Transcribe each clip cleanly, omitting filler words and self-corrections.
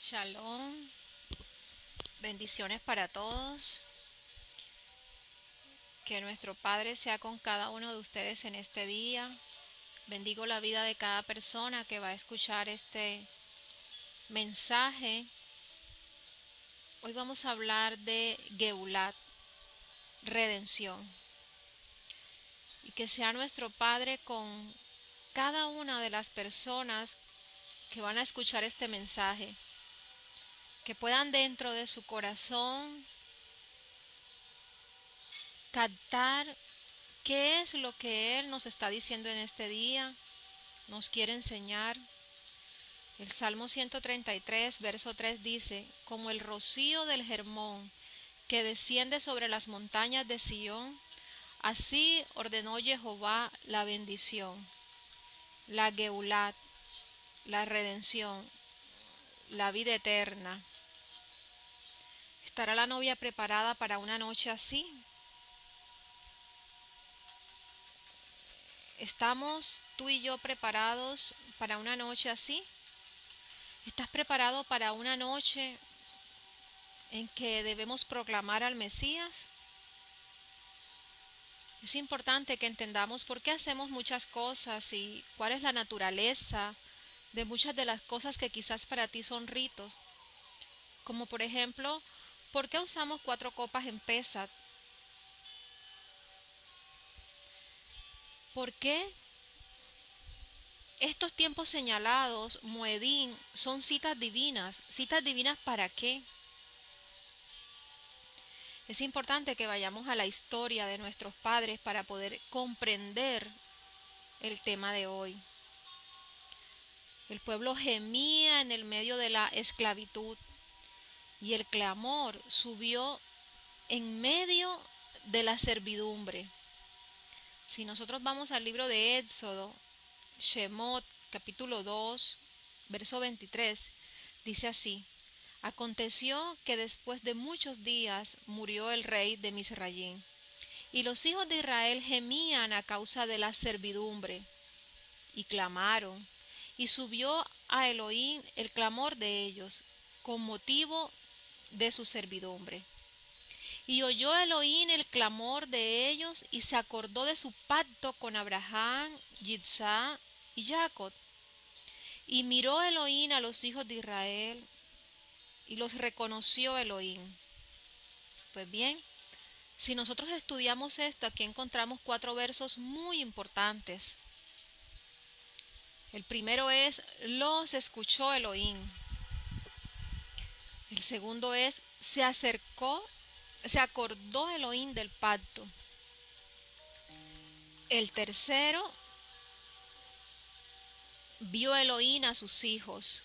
Shalom, bendiciones para todos. Que nuestro Padre sea con cada uno de ustedes en este día. Bendigo la vida de cada persona que va a escuchar este mensaje. Hoy vamos a hablar de Geulat, redención. Y que sea nuestro Padre con cada una de las personas que van a escuchar este mensaje. Que puedan dentro de su corazón captar qué es lo que Él nos está diciendo en este día, nos quiere enseñar. El Salmo 133, verso 3 dice: como el rocío del Hermón que desciende sobre las montañas de Sión, así ordenó Jehová la bendición, la Geulat, la redención, la vida eterna. ¿Estará la novia preparada para una noche así? ¿Estamos tú y yo preparados para una noche así? ¿Estás preparado para una noche en que debemos proclamar al Mesías? Es importante que entendamos por qué hacemos muchas cosas y cuál es la naturaleza de muchas de las cosas que quizás para ti son ritos. Como por ejemplo, ¿por qué usamos 4 copas en Pesach? ¿Por qué estos tiempos señalados, Moedín, son citas divinas? ¿Citas divinas para qué? Es importante que vayamos a la historia de nuestros padres para poder comprender el tema de hoy. El pueblo gemía en el medio de la esclavitud y el clamor subió en medio de la servidumbre. Si nosotros vamos al libro de Éxodo, Shemot, capítulo 2, verso 23, dice así: aconteció que después de muchos días murió el rey de Misrayim, y los hijos de Israel gemían a causa de la servidumbre, y clamaron, y subió a Elohim el clamor de ellos, con motivo de su servidumbre. Y oyó Elohim el clamor de ellos, y se acordó de su pacto con Abraham, Yitzhak y Jacob. Y miró Elohim a los hijos de Israel, y los reconoció Elohim. Pues bien, si nosotros estudiamos esto, aquí encontramos 4 versos muy importantes. El primero es: los escuchó Elohim. El segundo es: se acordó Elohim del pacto. El tercero: vio Elohim a sus hijos.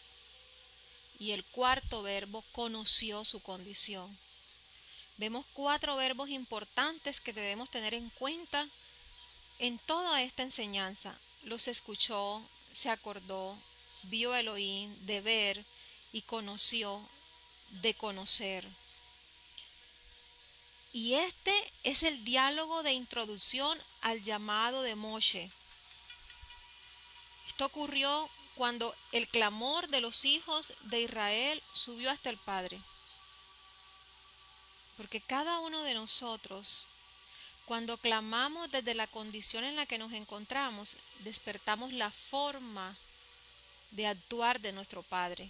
Y el cuarto verbo: conoció su condición. Vemos 4 verbos importantes que debemos tener en cuenta en toda esta enseñanza. Los escuchó, se acordó, vio Elohim, de ver, y conoció, de conocer. Y este es el diálogo de introducción al llamado de Moshe. Esto ocurrió cuando el clamor de los hijos de Israel subió hasta el Padre. Porque cada uno de nosotros, cuando clamamos desde la condición en la que nos encontramos, despertamos la forma de actuar de nuestro Padre.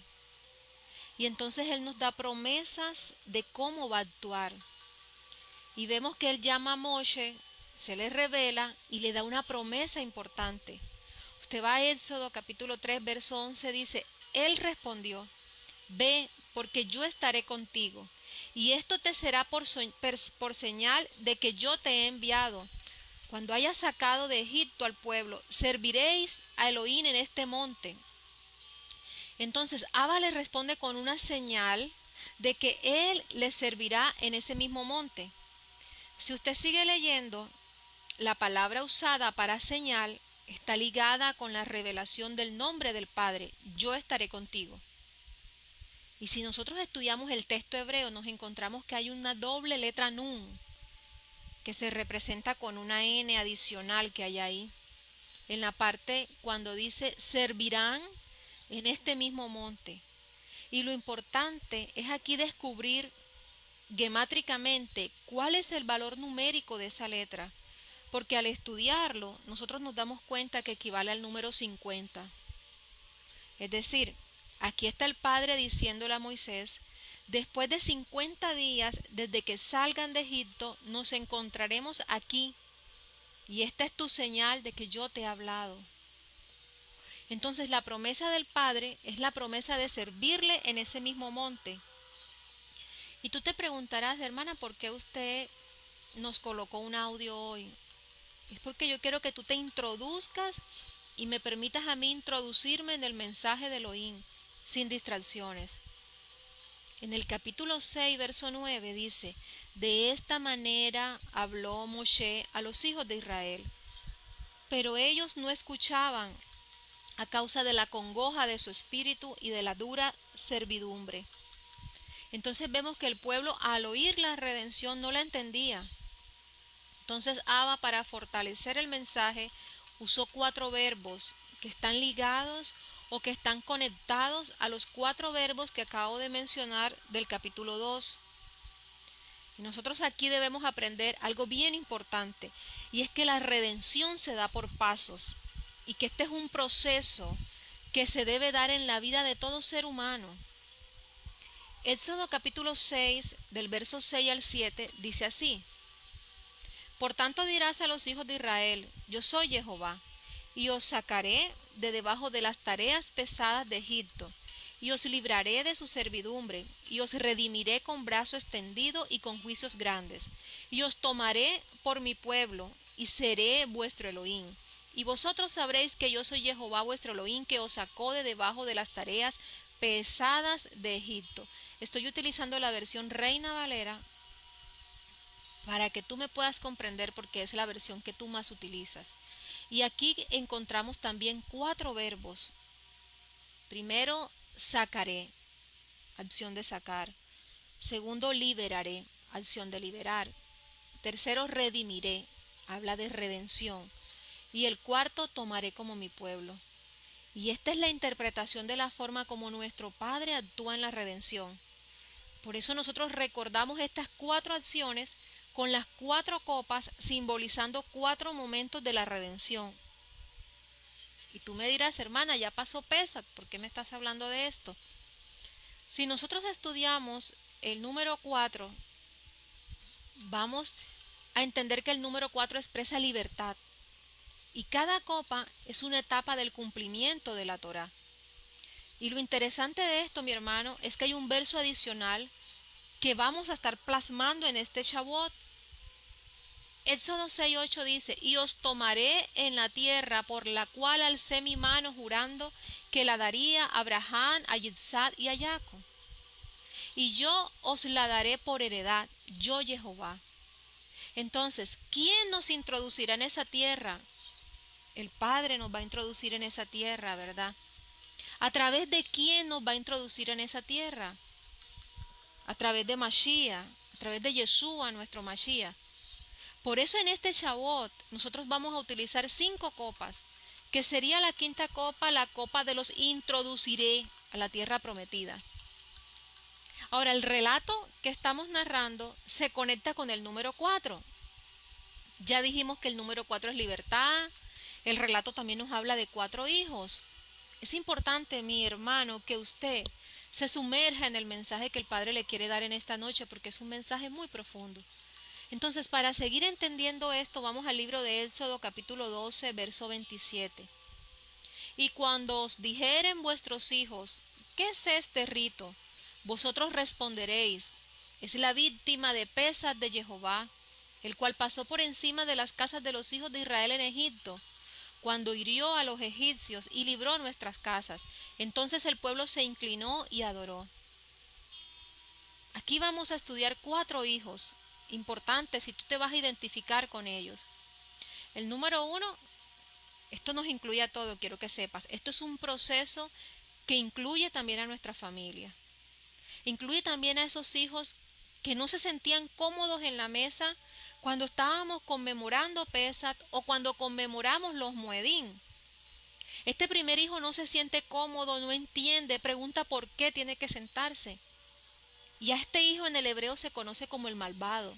Y entonces Él nos da promesas de cómo va a actuar. Y vemos que Él llama a Moshe, se le revela y le da una promesa importante. Usted va a Éxodo capítulo 3, verso 11, dice: Él respondió: ve, porque yo estaré contigo, y esto te será por señal de que yo te he enviado. Cuando hayas sacado de Egipto al pueblo, serviréis a Elohim en este monte. Entonces Abba le responde con una señal de que él le servirá en ese mismo monte. Si usted sigue leyendo, la palabra usada para señal está ligada con la revelación del nombre del Padre: yo estaré contigo. Y si nosotros estudiamos el texto hebreo, nos encontramos que hay una doble letra nun, que se representa con una n adicional que hay ahí. En la parte cuando dice servirán en este mismo monte. Y lo importante es aquí descubrir gemátricamente cuál es el valor numérico de esa letra, porque al estudiarlo nosotros nos damos cuenta que equivale al número 50. Es decir, aquí está el Padre diciéndole a Moisés: después de 50 días desde que salgan de Egipto, nos encontraremos aquí, y esta es tu señal de que yo te he hablado. Entonces la promesa del Padre es la promesa de servirle en ese mismo monte. Y tú te preguntarás, hermana, ¿por qué usted nos colocó un audio hoy? Es porque yo quiero que tú te introduzcas y me permitas a mí introducirme en el mensaje de Elohim, sin distracciones. En el capítulo 6, verso 9 dice: de esta manera habló Moshe a los hijos de Israel, pero ellos no escuchaban a causa de la congoja de su espíritu y de la dura servidumbre. Entonces vemos que el pueblo, al oír la redención, no la entendía. Entonces Abba, para fortalecer el mensaje, usó 4 verbos que están ligados o que están conectados a los 4 verbos que acabo de mencionar del capítulo 2. Y nosotros aquí debemos aprender algo bien importante, y es que la redención se da por pasos, y que este es un proceso que se debe dar en la vida de todo ser humano. Éxodo capítulo 6, del verso 6 al 7, dice así: por tanto dirás a los hijos de Israel: yo soy Jehová, y os sacaré de debajo de las tareas pesadas de Egipto, y os libraré de su servidumbre, y os redimiré con brazo extendido y con juicios grandes, y os tomaré por mi pueblo, y seré vuestro Elohim. Y vosotros sabréis que yo soy Jehová vuestro Elohim, que os sacó de debajo de las tareas pesadas de Egipto. Estoy utilizando la versión Reina Valera para que tú me puedas comprender, porque es la versión que tú más utilizas. Y aquí encontramos también 4 verbos. Primero, sacaré, acción de sacar. Segundo, liberaré, acción de liberar. Tercero, redimiré, habla de redención. Y el cuarto, tomaré como mi pueblo. Y esta es la interpretación de la forma como nuestro Padre actúa en la redención. Por eso nosotros recordamos estas 4 acciones con las 4 copas, simbolizando 4 momentos de la redención. Y tú me dirás, hermana, ya pasó Pesach, ¿por qué me estás hablando de esto? Si nosotros estudiamos el número 4, vamos a entender que el número 4 expresa libertad. Y cada copa es una etapa del cumplimiento de la Torá. Y lo interesante de esto, mi hermano, es que hay un verso adicional que vamos a estar plasmando en este Shavuot. Éxodo 6:8 dice: y os tomaré en la tierra por la cual alcé mi mano jurando que la daría a Abraham, a Yitzhak y a Jacob. Y yo os la daré por heredad, yo Jehová. Entonces, ¿quién nos introducirá en esa tierra? El Padre nos va a introducir en esa tierra, ¿verdad? ¿A través de quién nos va a introducir en esa tierra? A través de Mashiach, a través de Yeshua, nuestro Mashiach. Por eso en este Shavuot nosotros vamos a utilizar 5 copas, que sería la quinta copa, la copa de los introduciré a la tierra prometida. Ahora, el relato que estamos narrando se conecta con el número 4. Ya dijimos que el número 4 es libertad. El relato también nos habla de 4 hijos. Es importante, mi hermano, que usted se sumerja en el mensaje que el Padre le quiere dar en esta noche, porque es un mensaje muy profundo. Entonces, para seguir entendiendo esto, vamos al libro de Éxodo capítulo 12, verso 27. Y cuando os dijeren vuestros hijos: ¿qué es este rito? Vosotros responderéis: es la víctima de Pesach de Jehová, el cual pasó por encima de las casas de los hijos de Israel en Egipto, cuando hirió a los egipcios y libró nuestras casas. Entonces el pueblo se inclinó y adoró. Aquí vamos a estudiar 4 hijos importantes y tú te vas a identificar con ellos. El número 1, esto nos incluye a todo, quiero que sepas. Esto es un proceso que incluye también a nuestra familia. Incluye también a esos hijos que no se sentían cómodos en la mesa cuando estábamos conmemorando Pesach o cuando conmemoramos los Moedim. Este primer hijo no se siente cómodo, no entiende, pregunta por qué tiene que sentarse. Y a este hijo en el hebreo se conoce como el malvado.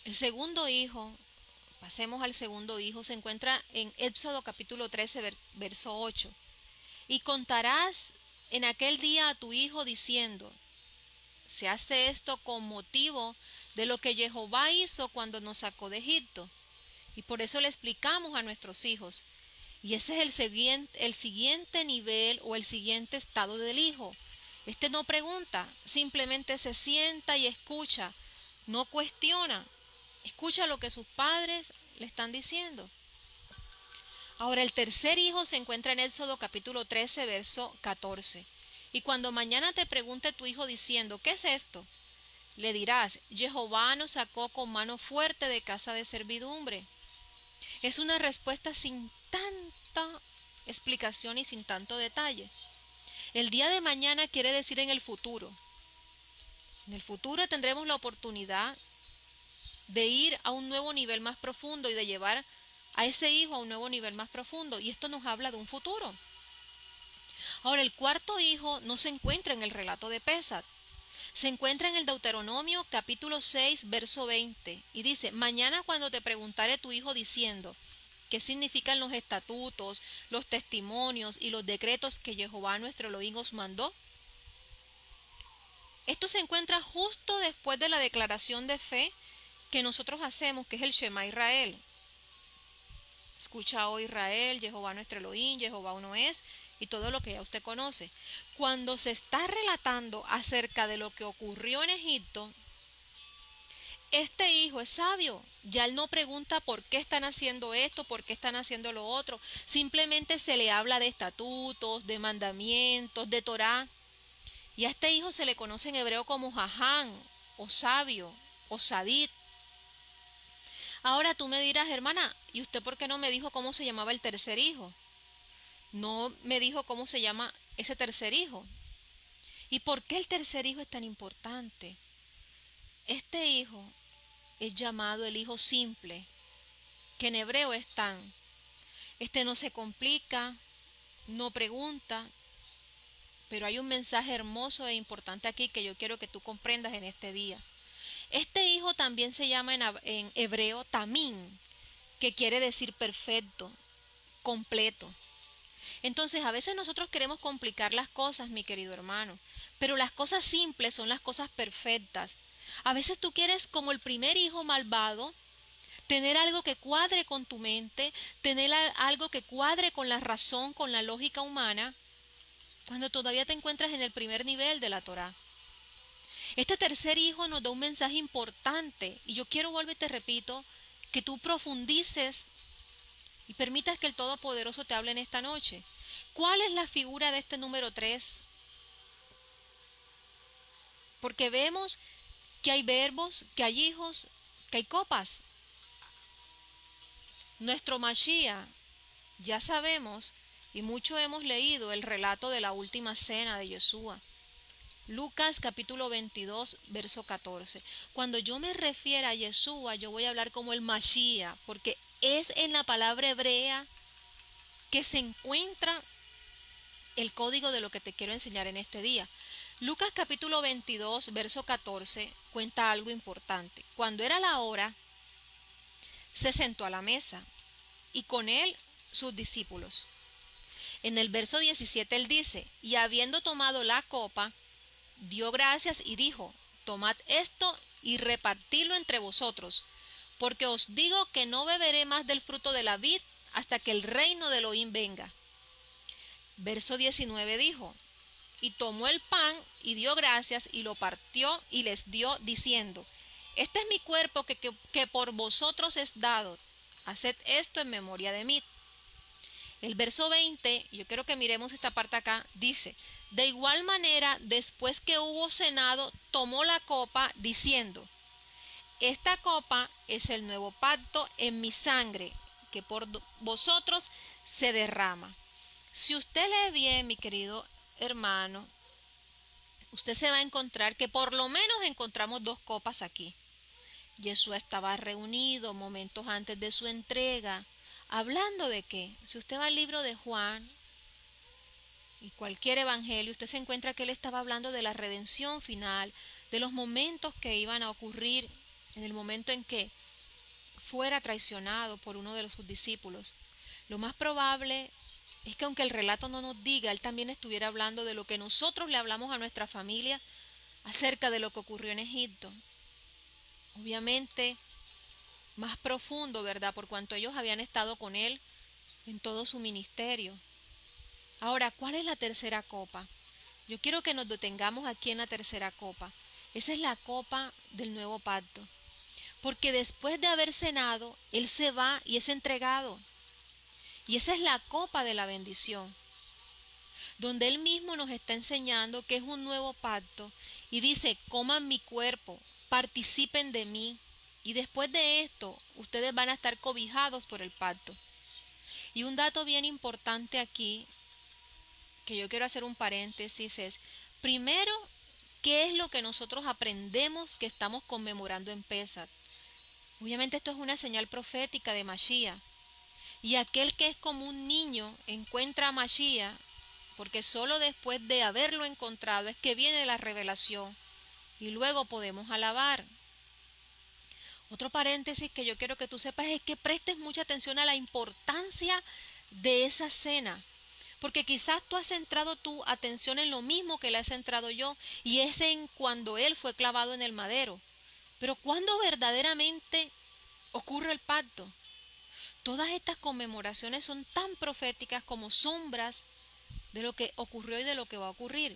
El segundo hijo, pasemos al segundo hijo, se encuentra en Éxodo capítulo 13, verso 8. Y contarás en aquel día a tu hijo diciendo, se hace esto con motivo de lo que Jehová hizo cuando nos sacó de Egipto. Y por eso le explicamos a nuestros hijos. Y ese es el siguiente nivel o el siguiente estado del hijo. Este no pregunta, simplemente se sienta y escucha, no cuestiona, escucha lo que sus padres le están diciendo. Ahora el tercer hijo se encuentra en Éxodo capítulo 13, verso 14. Y cuando mañana te pregunte tu hijo diciendo, ¿qué es esto? Le dirás, Jehová nos sacó con mano fuerte de casa de servidumbre. Es una respuesta sin tanta explicación y sin tanto detalle. El día de mañana quiere decir en el futuro. En el futuro tendremos la oportunidad de ir a un nuevo nivel más profundo y de llevar a ese hijo a un nuevo nivel más profundo. Y esto nos habla de un futuro. Ahora, el cuarto hijo no se encuentra en el relato de Pesach. Se encuentra en el Deuteronomio capítulo 6, verso 20. Y dice, mañana cuando te preguntare tu hijo diciendo, ¿qué significan los estatutos, los testimonios y los decretos que Jehová nuestro Elohim os mandó? Esto se encuentra justo después de la declaración de fe que nosotros hacemos, que es el Shema Israel. Escucha, oh Israel, Jehová nuestro Elohim, Jehová uno es, y todo lo que ya usted conoce. Cuando se está relatando acerca de lo que ocurrió en Egipto, este hijo es sabio. Ya él no pregunta por qué están haciendo esto, por qué están haciendo lo otro. Simplemente se le habla de estatutos, de mandamientos, de Torá. Y a este hijo se le conoce en hebreo como jaján, o sabio, o sadit. Ahora tú me dirás, hermana, ¿y usted por qué no me dijo cómo se llamaba el tercer hijo? No me dijo cómo se llama ese tercer hijo. ¿Y por qué el tercer hijo es tan importante? Este hijo es llamado el hijo simple, que en hebreo es tan. Este no se complica, no pregunta, pero hay un mensaje hermoso e importante aquí que yo quiero que tú comprendas en este día. Este hijo también se llama en hebreo tamín, que quiere decir perfecto, completo. Entonces a veces nosotros queremos complicar las cosas, mi querido hermano, pero las cosas simples son las cosas perfectas. A veces tú quieres, como el primer hijo malvado, tener algo que cuadre con tu mente, tener algo que cuadre con la razón, con la lógica humana, cuando todavía te encuentras en el primer nivel de la Torá. Este tercer hijo nos da un mensaje importante y yo quiero, vuelvo y te repito, que tú profundices y permitas que el Todopoderoso te hable en esta noche. ¿Cuál es la figura de este número 3? Porque vemos que hay verbos, que hay hijos, que hay copas. Nuestro Mashiach, ya sabemos, y mucho hemos leído el relato de la última cena de Yeshua. Lucas capítulo 22, verso 14. Cuando yo me refiero a Yeshua, yo voy a hablar como el Mashiach, porque es en la palabra hebrea que se encuentra el código de lo que te quiero enseñar en este día. Lucas capítulo 22, verso 14, cuenta algo importante. Cuando era la hora, se sentó a la mesa, y con él sus discípulos. En el verso 17 él dice, y habiendo tomado la copa, dio gracias y dijo, tomad esto y repartidlo entre vosotros, porque os digo que no beberé más del fruto de la vid hasta que el reino de Elohim venga. Verso 19 dijo, y tomó el pan y dio gracias y lo partió y les dio diciendo, este es mi cuerpo que por vosotros es dado, haced esto en memoria de mí. El verso 20, yo quiero que miremos esta parte acá, dice, de igual manera, después que hubo cenado, tomó la copa diciendo, esta copa es el nuevo pacto en mi sangre, que por vosotros se derrama. Si usted lee bien, mi querido hermano, usted se va a encontrar que por lo menos encontramos dos copas aquí. Yeshua estaba reunido momentos antes de su entrega. ¿Hablando de qué? Si usted va al libro de Juan y cualquier evangelio, usted se encuentra que él estaba hablando de la redención final, de los momentos que iban a ocurrir en el momento en que fuera traicionado por uno de sus discípulos. Lo más probable es que aunque el relato no nos diga, él también estuviera hablando de lo que nosotros le hablamos a nuestra familia acerca de lo que ocurrió en Egipto. Obviamente más profundo, ¿verdad? Por cuanto ellos habían estado con él en todo su ministerio. Ahora, ¿cuál es la tercera copa? Yo quiero que nos detengamos aquí en la tercera copa. Esa es la copa del nuevo pacto. Porque después de haber cenado, él se va y es entregado. Y esa es la copa de la bendición, donde él mismo nos está enseñando que es un nuevo pacto y dice, coman mi cuerpo, participen de mí, y después de esto ustedes van a estar cobijados por el pacto. Y un dato bien importante aquí, que yo quiero hacer un paréntesis, es, primero, ¿qué es lo que nosotros aprendemos que estamos conmemorando en Pesach? Obviamente esto es una señal profética de Mashiach. Y aquel que es como un niño encuentra a Mashiach, porque solo después de haberlo encontrado es que viene la revelación y luego podemos alabar. Otro paréntesis que yo quiero que tú sepas es que prestes mucha atención a la importancia de esa cena, porque quizás tú has centrado tu atención en lo mismo que le he centrado yo, y es en cuando él fue clavado en el madero. Pero ¿cuándo verdaderamente ocurre el pacto? Todas estas conmemoraciones son tan proféticas como sombras de lo que ocurrió y de lo que va a ocurrir.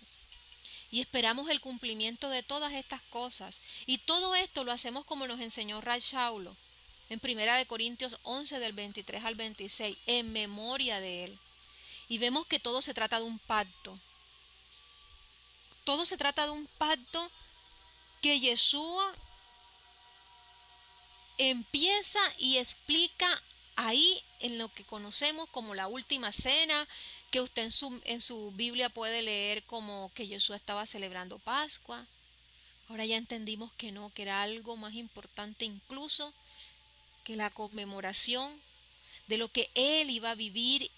Y esperamos el cumplimiento de todas estas cosas. Y todo esto lo hacemos como nos enseñó Ray Shaulo en 1 Corintios 11 del 23 al 26, en memoria de él. Y vemos que todo se trata de un pacto. Todo se trata de un pacto que Yeshua empieza y explica ahí en lo que conocemos como la última cena, que usted en su Biblia puede leer como que Jesús estaba celebrando Pascua. Ahora ya entendimos que no, que era algo más importante incluso que la conmemoración de lo que él iba a vivir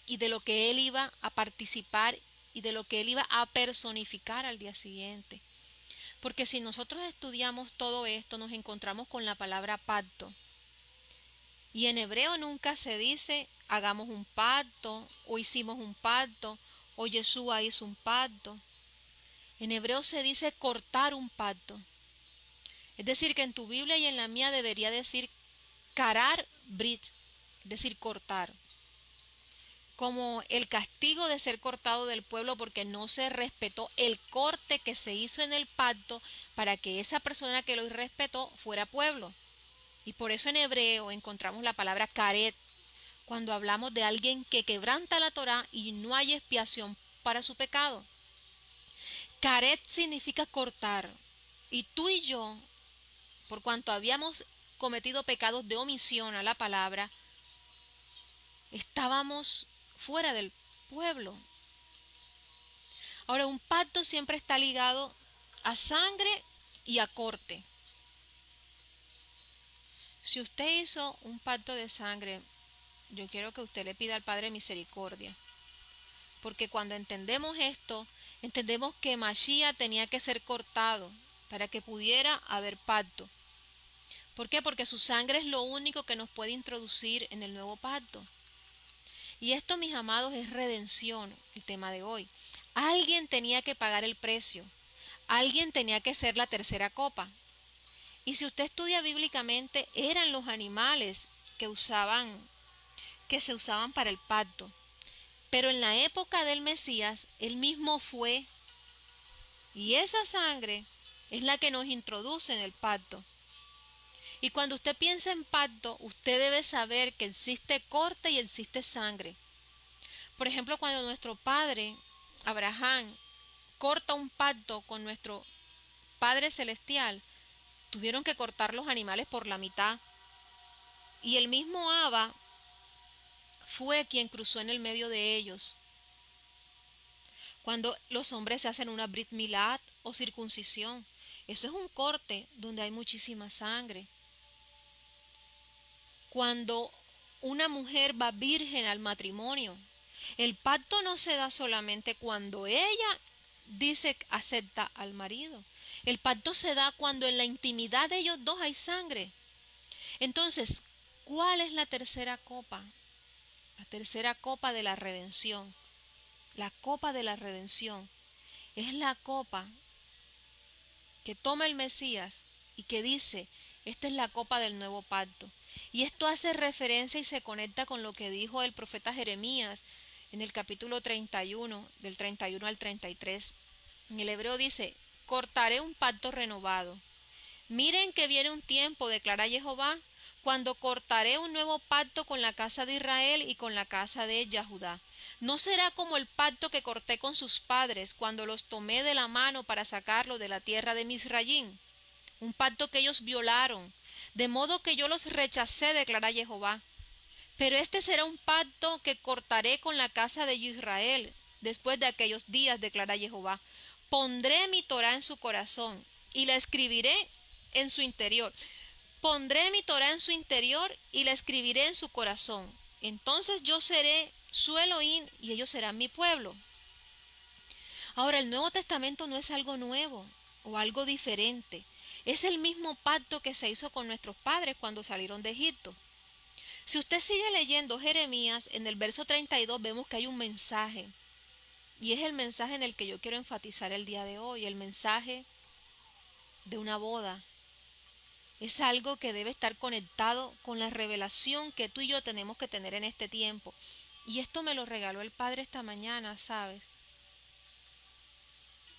y de lo que él iba a participar y de lo que él iba a personificar al día siguiente. Porque si nosotros estudiamos todo esto, nos encontramos con la palabra pacto. Y en hebreo nunca se dice hagamos un pacto, o hicimos un pacto, o Yeshua hizo un pacto. En hebreo se dice cortar un pacto. Es decir, que en tu Biblia y en la mía debería decir karar brit, es decir, cortar. Como el castigo de ser cortado del pueblo porque no se respetó el corte que se hizo en el pacto para que esa persona que lo irrespetó fuera pueblo. Y por eso en hebreo encontramos la palabra karet, cuando hablamos de alguien que quebranta la Torá y no hay expiación para su pecado. Karet significa cortar. Y tú y yo, por cuanto habíamos cometido pecados de omisión a la palabra, estábamos fuera del pueblo. Ahora, un pacto siempre está ligado a sangre y a corte. Si usted hizo un pacto de sangre, yo quiero que usted le pida al Padre misericordia. Porque cuando entendemos esto, entendemos que Mashiach tenía que ser cortado para que pudiera haber pacto. ¿Por qué? Porque su sangre es lo único que nos puede introducir en el nuevo pacto. Y esto, mis amados, es redención, el tema de hoy. Alguien tenía que pagar el precio. Alguien tenía que ser la tercera copa. Y si usted estudia bíblicamente, eran los animales que se usaban para el pacto. Pero en la época del Mesías, él mismo fue, y esa sangre es la que nos introduce en el pacto. Y cuando usted piensa en pacto, usted debe saber que existe corte y existe sangre. Por ejemplo, cuando nuestro padre, Abraham, corta un pacto con nuestro Padre Celestial, tuvieron que cortar los animales por la mitad. Y el mismo Abba fue quien cruzó en el medio de ellos. Cuando los hombres se hacen una Brit Milat o circuncisión, eso es un corte donde hay muchísima sangre. Cuando una mujer va virgen al matrimonio. El pacto no se da solamente cuando ella dice que acepta al marido. El pacto se da cuando en la intimidad de ellos dos hay sangre. Entonces, ¿cuál es la tercera copa? La tercera copa de la redención. La copa de la redención es la copa que toma el Mesías y que dice, esta es la copa del nuevo pacto. Y esto hace referencia y se conecta con lo que dijo el profeta Jeremías en el capítulo 31, del 31 al 33. En el hebreo dice, cortaré un pacto renovado. Miren que viene un tiempo, declara Jehová, cuando cortaré un nuevo pacto con la casa de Israel y con la casa de Judá. No será como el pacto que corté con sus padres cuando los tomé de la mano para sacarlos de la tierra de Misrayim, un pacto que ellos violaron, de modo que yo los rechacé, declara Jehová. Pero este será un pacto que cortaré con la casa de Israel después de aquellos días, declara Jehová. Pondré mi Torá en su corazón y la escribiré en su interior. Pondré mi Torá en su interior y la escribiré en su corazón. Entonces yo seré su Elohim y ellos serán mi pueblo. Ahora, el Nuevo Testamento no es algo nuevo o algo diferente. Es el mismo pacto que se hizo con nuestros padres cuando salieron de Egipto. Si usted sigue leyendo Jeremías, en el verso 32 vemos que hay un mensaje. Y es el mensaje en el que yo quiero enfatizar el día de hoy, el mensaje de una boda. Es algo que debe estar conectado con la revelación que tú y yo tenemos que tener en este tiempo. Y esto me lo regaló el Padre esta mañana, ¿sabes?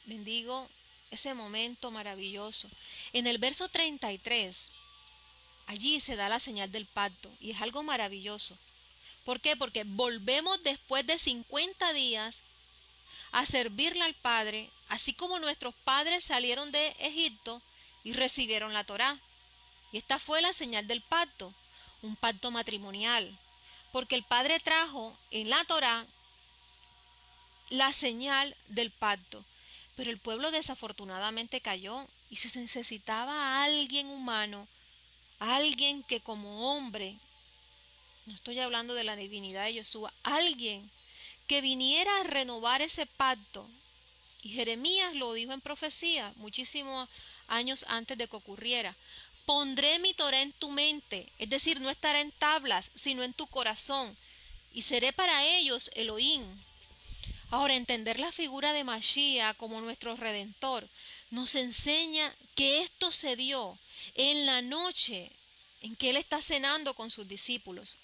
Bendigo ese momento maravilloso. En el verso 33, allí se da la señal del pacto y es algo maravilloso. ¿Por qué? Porque volvemos después de 50 días a servirle al Padre, así como nuestros padres salieron de Egipto y recibieron la Torá. Y esta fue la señal del pacto, un pacto matrimonial, porque el Padre trajo en la Torá la señal del pacto. Pero el pueblo desafortunadamente cayó y se necesitaba a alguien humano, a alguien que como hombre, no estoy hablando de la divinidad de Yeshua, alguien que viniera a renovar ese pacto. Y Jeremías lo dijo en profecía muchísimos años antes de que ocurriera. Pondré mi Torá en tu mente, es decir, no estará en tablas, sino en tu corazón, y seré para ellos Elohim. Ahora, entender la figura de Mashiach como nuestro Redentor nos enseña que esto se dio en la noche en que Él está cenando con sus discípulos.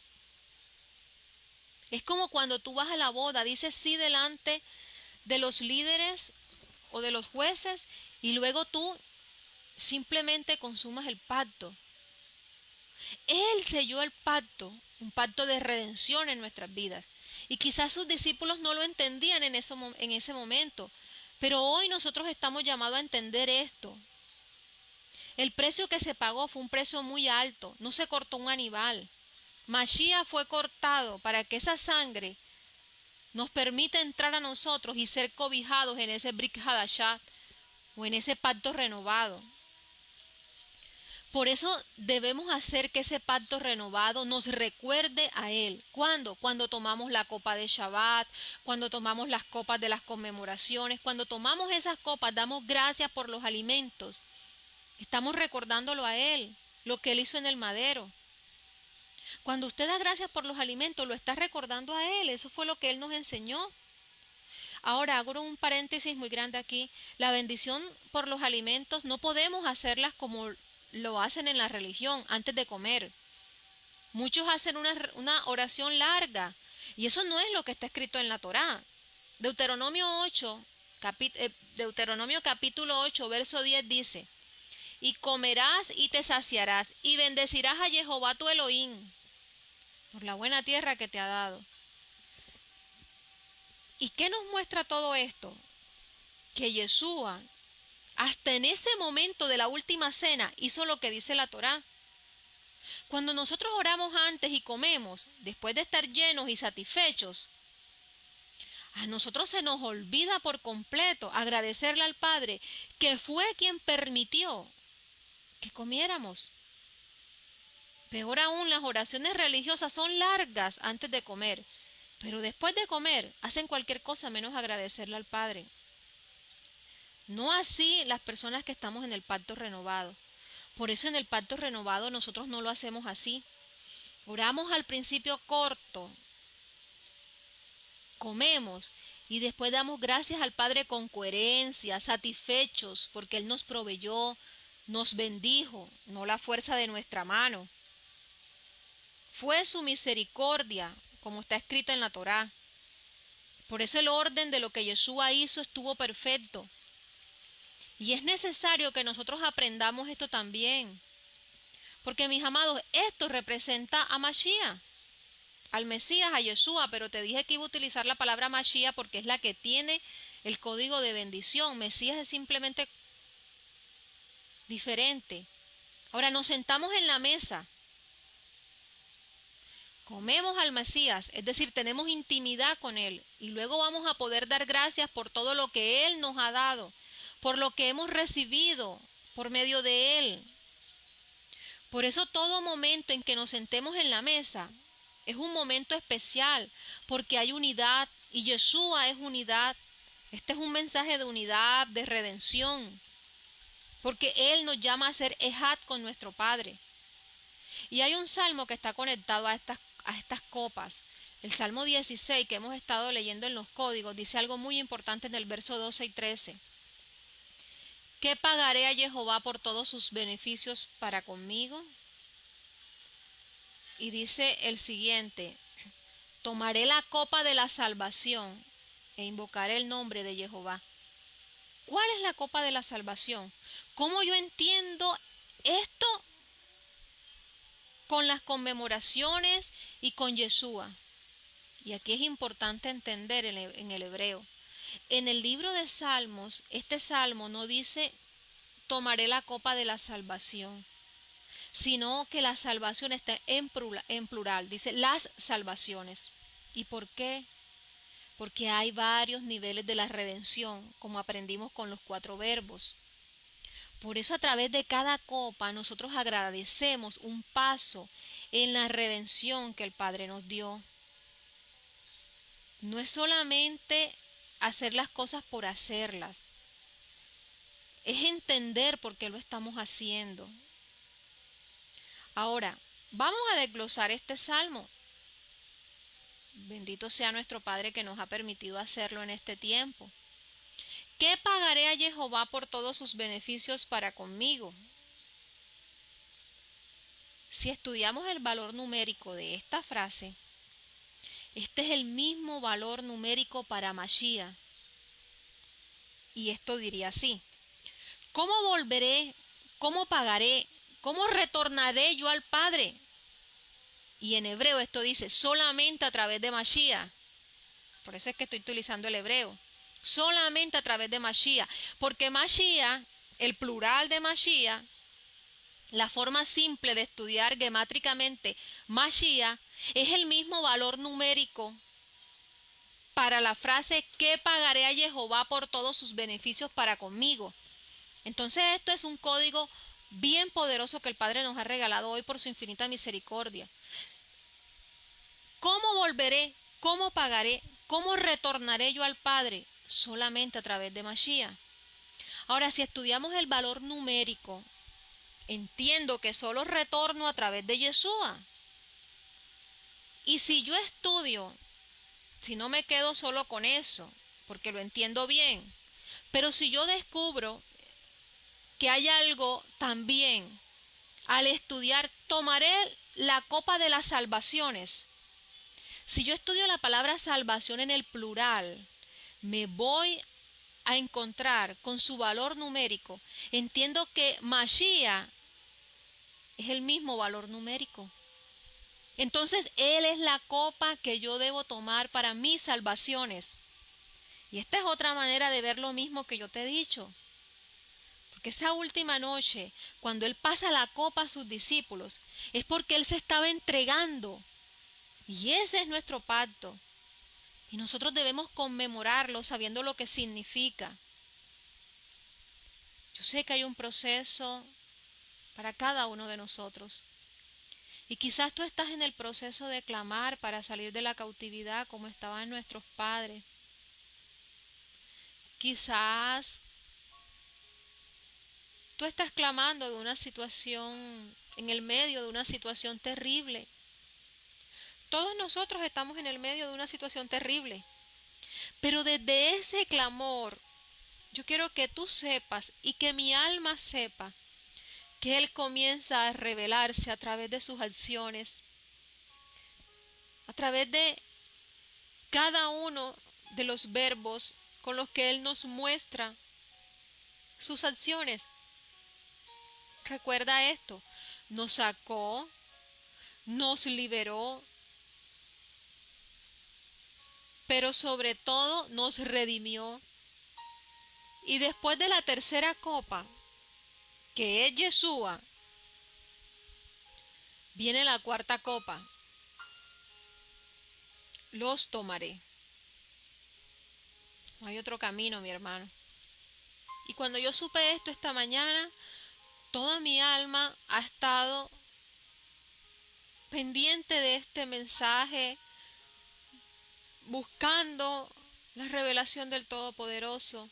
Es como cuando tú vas a la boda, dices sí delante de los líderes o de los jueces y luego tú simplemente consumas el pacto. Él selló el pacto, un pacto de redención en nuestras vidas. Y quizás sus discípulos no lo entendían en ese momento, pero hoy nosotros estamos llamados a entender esto. El precio que se pagó fue un precio muy alto, no se cortó un animal. Mashiach fue cortado para que esa sangre nos permita entrar a nosotros y ser cobijados en ese Brit Hadashah o en ese pacto renovado. Por eso debemos hacer que ese pacto renovado nos recuerde a Él. ¿Cuándo? Cuando tomamos la copa de Shabbat, cuando tomamos las copas de las conmemoraciones, cuando tomamos esas copas, damos gracias por los alimentos. Estamos recordándolo a Él, lo que Él hizo en el madero. Cuando usted da gracias por los alimentos, lo está recordando a Él. Eso fue lo que Él nos enseñó. Ahora hago un paréntesis muy grande aquí. La bendición por los alimentos no podemos hacerlas como lo hacen en la religión antes de comer. Muchos hacen una oración larga y eso no es lo que está escrito en la Torá. Deuteronomio capítulo 8, verso 10 dice: y comerás y te saciarás y bendecirás a Jehová tu Elohim por la buena tierra que te ha dado. ¿Y qué nos muestra todo esto? Que Yeshua, hasta en ese momento de la última cena, hizo lo que dice la Torá. Cuando nosotros oramos antes y comemos, después de estar llenos y satisfechos, a nosotros se nos olvida por completo agradecerle al Padre, que fue quien permitió que comiéramos. Peor aún, las oraciones religiosas son largas antes de comer, pero después de comer hacen cualquier cosa menos agradecerle al Padre. No así las personas que estamos en el pacto renovado. Por eso en el pacto renovado nosotros no lo hacemos así. Oramos al principio corto, comemos y después damos gracias al Padre con coherencia, satisfechos porque Él nos proveyó, nos bendijo, no la fuerza de nuestra mano. Fue su misericordia, como está escrito en la Torá. Por eso el orden de lo que Yeshua hizo estuvo perfecto. Y es necesario que nosotros aprendamos esto también. Porque, mis amados, esto representa a Mashiach, al Mesías, a Yeshua, pero te dije que iba a utilizar la palabra Mashiach porque es la que tiene el código de bendición. Mesías es simplemente diferente. Ahora nos sentamos en la mesa, comemos al Mesías, es decir, tenemos intimidad con Él y luego vamos a poder dar gracias por todo lo que Él nos ha dado, por lo que hemos recibido por medio de Él. Por eso todo momento en que nos sentemos en la mesa es un momento especial, porque hay unidad y Yeshua es unidad. Este es un mensaje de unidad, de redención, porque Él nos llama a ser ejad con nuestro Padre. Y hay un salmo que está conectado a estas copas. El Salmo 16 que hemos estado leyendo en los códigos dice algo muy importante en el verso 12 y 13. ¿Qué pagaré a Jehová por todos sus beneficios para conmigo? Y dice el siguiente: tomaré la copa de la salvación e invocaré el nombre de Jehová. ¿Cuál es la copa de la salvación? ¿Cómo yo entiendo esto con las conmemoraciones y con Yeshua? Y aquí es importante entender en el hebreo. En el libro de Salmos, este salmo no dice tomaré la copa de la salvación, sino que la salvación está en plural, dice las salvaciones. ¿Y por qué? Porque hay varios niveles de la redención, como aprendimos con los 4 verbos. Por eso a través de cada copa nosotros agradecemos un paso en la redención que el Padre nos dio. No es solamente hacer las cosas por hacerlas, es entender por qué lo estamos haciendo. Ahora, vamos a desglosar este salmo. Bendito sea nuestro Padre que nos ha permitido hacerlo en este tiempo. ¿Qué pagaré a Jehová por todos sus beneficios para conmigo? Si estudiamos el valor numérico de esta frase, este es el mismo valor numérico para Mashiach. Y esto diría así: ¿cómo volveré? ¿Cómo pagaré? ¿Cómo retornaré yo al Padre? Y en hebreo esto dice solamente a través de Mashiach. Por eso es que estoy utilizando el hebreo. Solamente a través de Mashiach. Porque Mashiach, el plural de Mashiach, la forma simple de estudiar gemátricamente Mashiach, es el mismo valor numérico para la frase ¿qué pagaré a Jehová por todos sus beneficios para conmigo? Entonces esto es un código bien poderoso que el Padre nos ha regalado hoy por su infinita misericordia. ¿Cómo volveré? ¿Cómo pagaré? ¿Cómo retornaré yo al Padre? Solamente a través de Mashiach. Ahora, si estudiamos el valor numérico, entiendo que solo retorno a través de Yeshua. Y si yo estudio, si no me quedo solo con eso, porque lo entiendo bien, pero si yo descubro que hay algo también, al estudiar, tomaré la copa de las salvaciones. Si yo estudio la palabra salvación en el plural, me voy a encontrar con su valor numérico. Entiendo que Mashiach es el mismo valor numérico. Entonces Él es la copa que yo debo tomar para mis salvaciones. Y esta es otra manera de ver lo mismo que yo te he dicho. Porque esa última noche, cuando Él pasa la copa a sus discípulos, es porque Él se estaba entregando. Y ese es nuestro pacto. Y nosotros debemos conmemorarlo sabiendo lo que significa. Yo sé que hay un proceso para cada uno de nosotros. Y quizás tú estás en el proceso de clamar para salir de la cautividad como estaban nuestros padres. Quizás tú estás clamando de una situación, en el medio de una situación terrible. Todos nosotros estamos en el medio de una situación terrible. Pero desde ese clamor, yo quiero que tú sepas y que mi alma sepa que Él comienza a revelarse a través de sus acciones, a través de cada uno de los verbos con los que Él nos muestra sus acciones. Recuerda esto, nos sacó, nos liberó, pero sobre todo nos redimió. Y después de la tercera copa, que es Yeshua, viene la cuarta copa. Los tomaré. No hay otro camino, mi hermano. Y cuando yo supe esto esta mañana, toda mi alma ha estado pendiente de este mensaje, buscando la revelación del Todopoderoso,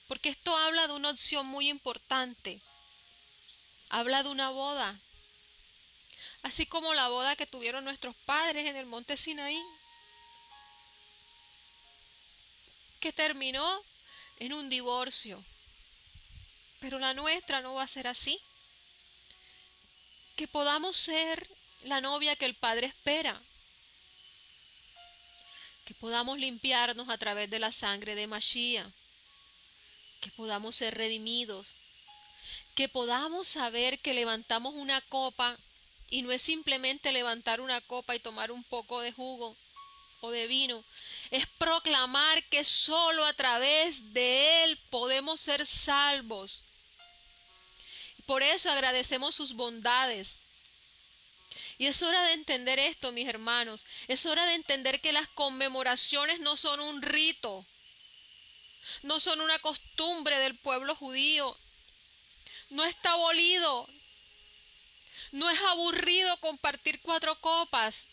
porque esto habla de una opción muy importante, habla de una boda, así como la boda que tuvieron nuestros padres en el monte Sinaí, que terminó en un divorcio, pero la nuestra no va a ser así, que podamos ser la novia que el Padre espera, que podamos limpiarnos a través de la sangre de Mashiach, que podamos ser redimidos, que podamos saber que levantamos una copa y no es simplemente levantar una copa y tomar un poco de jugo o de vino, es proclamar que solo a través de Él podemos ser salvos. Por eso agradecemos sus bondades. Y es hora de entender esto, mis hermanos. Es hora de entender que las conmemoraciones no son un rito, no son una costumbre del pueblo judío. No está abolido, no es aburrido compartir 4 copas.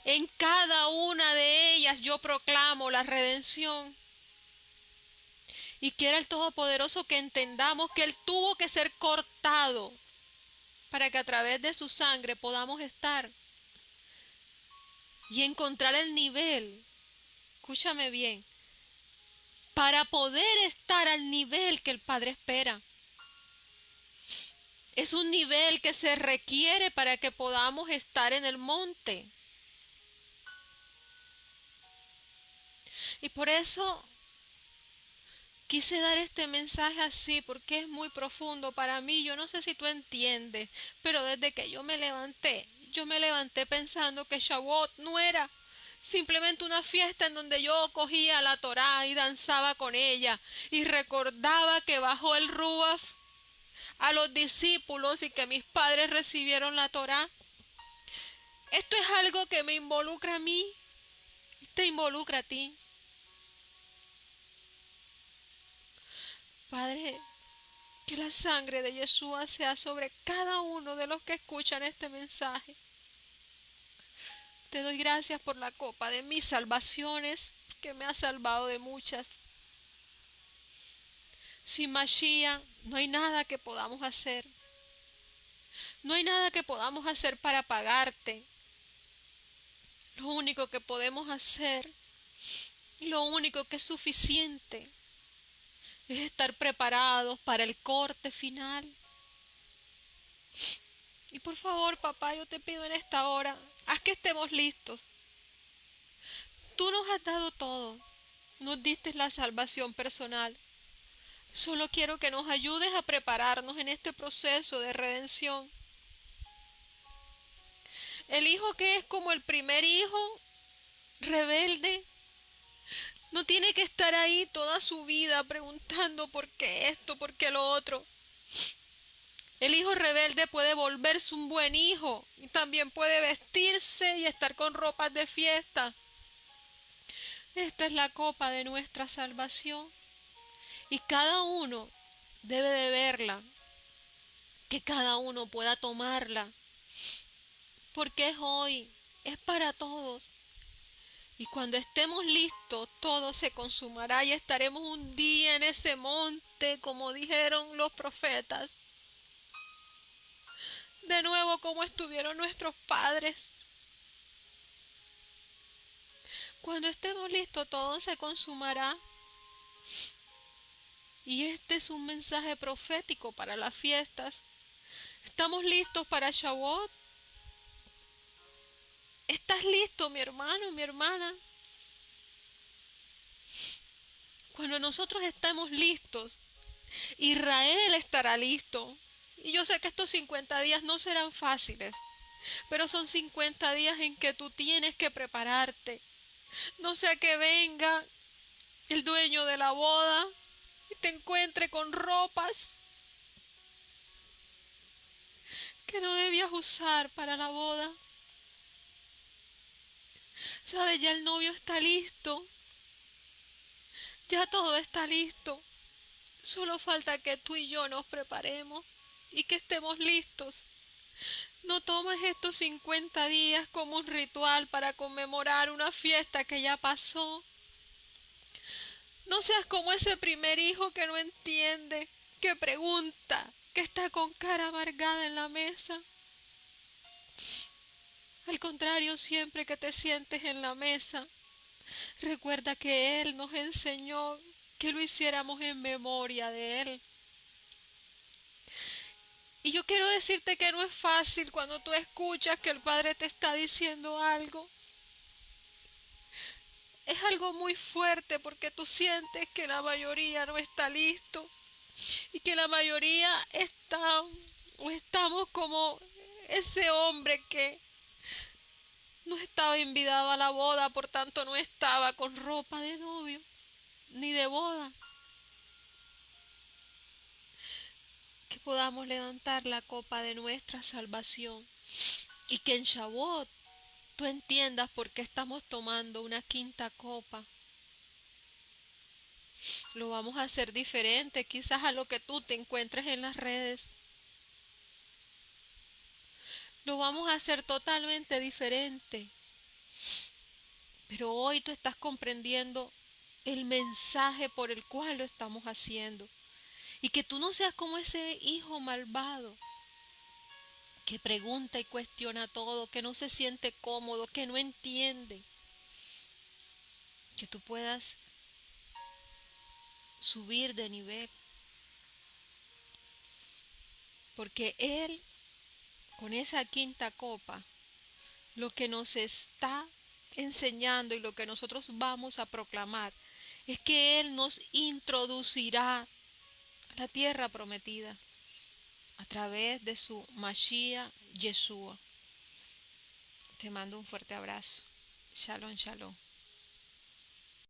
En cada una de ellas yo proclamo la redención. Y quiera el Todopoderoso que entendamos que Él tuvo que ser cortado para que a través de su sangre podamos estar y encontrar el nivel, escúchame bien, para poder estar al nivel que el Padre espera. Es un nivel que se requiere para que podamos estar en el monte. Y por eso quise dar este mensaje así, porque es muy profundo para mí. Yo no sé si tú entiendes, pero desde que yo me levanté pensando que Shavuot no era simplemente una fiesta en donde yo cogía la Torá y danzaba con ella y recordaba que bajó el Ruach a los discípulos y que mis padres recibieron la Torá. Esto es algo que me involucra a mí y te involucra a ti. Padre, que la sangre de Yeshua sea sobre cada uno de los que escuchan este mensaje. Te doy gracias por la copa de mis salvaciones, que me ha salvado de muchas. Sin Mashiach no hay nada que podamos hacer. No hay nada que podamos hacer para pagarte. Lo único que podemos hacer, y lo único que es suficiente, es estar preparados para el corte final. Y por favor, papá, yo te pido en esta hora, haz que estemos listos. Tú nos has dado todo, nos diste la salvación personal. Solo quiero que nos ayudes a prepararnos en este proceso de redención. El hijo que es como el primer hijo, rebelde, no tiene que estar ahí toda su vida preguntando por qué esto, por qué lo otro. El hijo rebelde puede volverse un buen hijo y también puede vestirse y estar con ropas de fiesta. Esta es la copa de nuestra salvación y cada uno debe beberla, que cada uno pueda tomarla porque es hoy, es para todos. Y cuando estemos listos, todo se consumará y estaremos un día en ese monte, como dijeron los profetas. De nuevo, como estuvieron nuestros padres. Cuando estemos listos, todo se consumará. Y este es un mensaje profético para las fiestas. ¿Estamos listos para Shavuot? ¿Estás listo, mi hermano, mi hermana? Cuando nosotros estamos listos, Israel estará listo. Y yo sé que estos 50 días no serán fáciles, pero son 50 días en que tú tienes que prepararte. No sea que venga el dueño de la boda y te encuentre con ropas que no debías usar para la boda. ¿Sabes? Ya el novio está listo. Ya todo está listo. Solo falta que tú y yo nos preparemos y que estemos listos. No tomes estos 50 días como un ritual para conmemorar una fiesta que ya pasó. No seas como ese primer hijo que no entiende, que pregunta, que está con cara amargada en la mesa. Al contrario, siempre que te sientes en la mesa, recuerda que Él nos enseñó que lo hiciéramos en memoria de Él. Y yo quiero decirte que no es fácil cuando tú escuchas que el Padre te está diciendo algo. Es algo muy fuerte porque tú sientes que la mayoría no está listo y que la mayoría está o estamos como ese hombre que no estaba invitado a la boda, por tanto no estaba con ropa de novio ni de boda. Que podamos levantar la copa de nuestra salvación y que en Shavuot tú entiendas por qué estamos tomando una quinta copa. Lo vamos a hacer diferente, quizás a lo que tú te encuentres en las redes. Lo vamos a hacer totalmente diferente. Pero hoy tú estás comprendiendo el mensaje por el cual lo estamos haciendo. Y que tú no seas como ese hijo malvado que pregunta y cuestiona todo, que no se siente cómodo, que no entiende. Que tú puedas subir de nivel. Porque Él, con esa quinta copa, lo que nos está enseñando y lo que nosotros vamos a proclamar es que Él nos introducirá a la tierra prometida a través de su Mashiach Yeshua. Te mando un fuerte abrazo. Shalom, shalom.